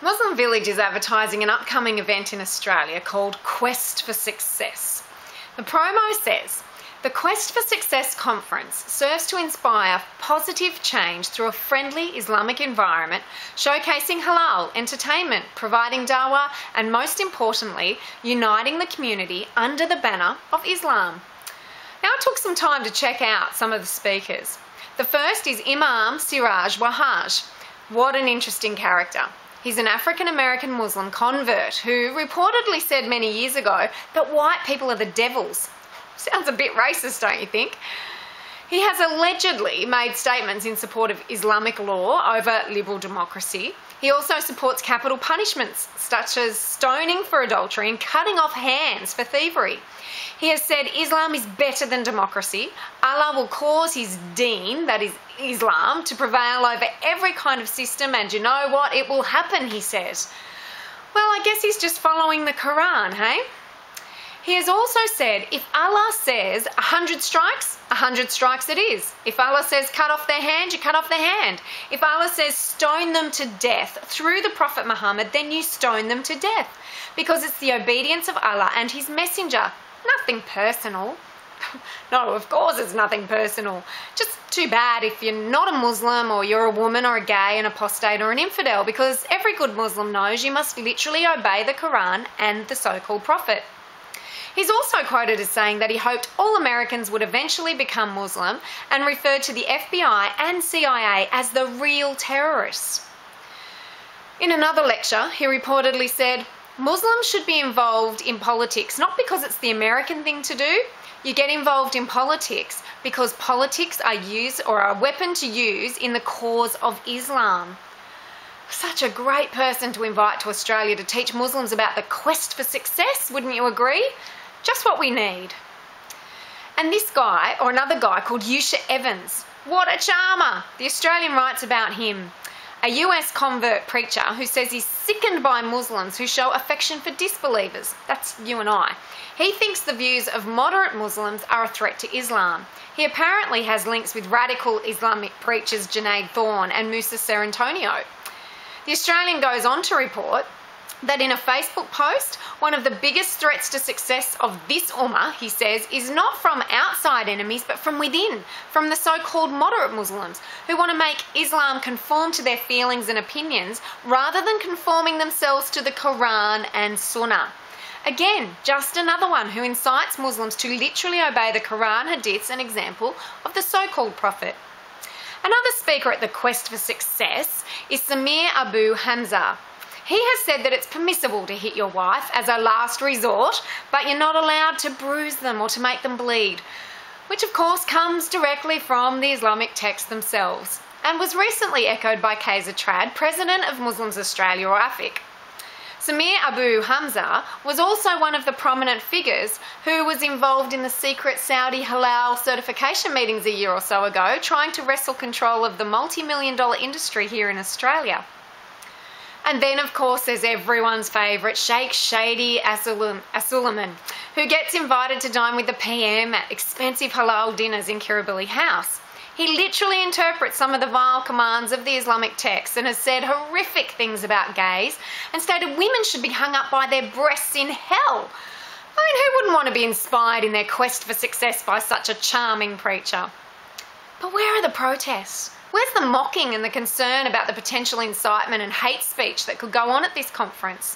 Muslim Village is advertising an upcoming event in Australia called Quest for Success. The promo says, the Quest for Success conference serves to inspire positive change through a friendly Islamic environment, showcasing halal entertainment, providing dawah, and most importantly, uniting the community under the banner of Islam. Now, I took some time to check out some of the speakers. The first is Imam Siraj Wahhaj. What an interesting character. He's an African-American Muslim convert who reportedly said many years ago that white people are the devils. Sounds a bit racist, don't you think? He has allegedly made statements in support of Islamic law over liberal democracy. He also supports capital punishments such as stoning for adultery and cutting off hands for thievery. He has said Islam is better than democracy. Allah will cause his deen, that is Islam, to prevail over every kind of system, and you know what? It will happen, he says. Well, I guess he's just following the Quran, hey? He has also said, if Allah says 100 strikes it is. If Allah says cut off their hand, you cut off their hand. If Allah says stone them to death through the Prophet Muhammad, then you stone them to death. Because it's the obedience of Allah and his messenger. Nothing personal. No, of course it's nothing personal. Just too bad if you're not a Muslim or you're a woman or a gay, an apostate or an infidel, because every good Muslim knows you must literally obey the Quran and the so-called Prophet. He's also quoted as saying that he hoped all Americans would eventually become Muslim and referred to the FBI and CIA as the real terrorists. In another lecture, he reportedly said, Muslims should be involved in politics not because it's the American thing to do. You get involved in politics because politics are used or are a weapon to use in the cause of Islam. Such a great person to invite to Australia to teach Muslims about the quest for success, wouldn't you agree? Just what we need. And this guy, or another guy called Yusha Evans, what a charmer! The Australian writes about him. A US convert preacher who says he's sickened by Muslims who show affection for disbelievers. That's you and I. He thinks the views of moderate Muslims are a threat to Islam. He apparently has links with radical Islamic preachers Junaid Thorne and Musa Serantonio. The Australian goes on to report that in a Facebook post, one of the biggest threats to success of this ummah, he says, is not from outside enemies, but from within, from the so-called moderate Muslims, who want to make Islam conform to their feelings and opinions, rather than conforming themselves to the Quran and Sunnah. Again, just another one who incites Muslims to literally obey the Quran, hadiths, an example of the so-called Prophet. Another speaker at the Quest for Success is Samir Abu Hamza. He has said that it's permissible to hit your wife as a last resort, but you're not allowed to bruise them or to make them bleed, which of course comes directly from the Islamic texts themselves, and was recently echoed by Kaiser Trad, President of Muslims Australia, or AFIC. Samir Abu Hamza was also one of the prominent figures who was involved in the secret Saudi halal certification meetings a year or so ago, trying to wrestle control of the multi-million-dollar industry here in Australia. And then, of course, there's everyone's favourite, Sheikh Shadi As-Sulaiman, who gets invited to dine with the PM at expensive halal dinners in Kirribilli House. He literally interprets some of the vile commands of the Islamic texts and has said horrific things about gays and stated women should be hung up by their breasts in hell. I mean, who wouldn't want to be inspired in their quest for success by such a charming preacher? But where are the protests? Where's the mocking and the concern about the potential incitement and hate speech that could go on at this conference?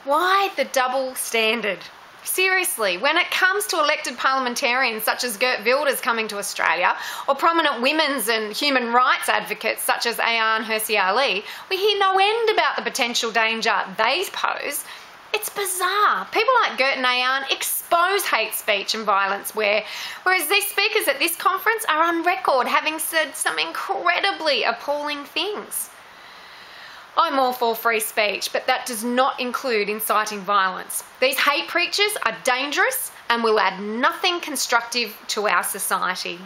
Why the double standard? Seriously, when it comes to elected parliamentarians such as Geert Wilders coming to Australia, or prominent women's and human rights advocates such as Ayaan Hirsi Ali, we hear no end about the potential danger they pose. It's bizarre. People like Geert and Ayaan expose hate speech and violence, whereas these speakers at this conference are on record having said some incredibly appalling things. I'm all for free speech, but that does not include inciting violence. These hate preachers are dangerous and will add nothing constructive to our society.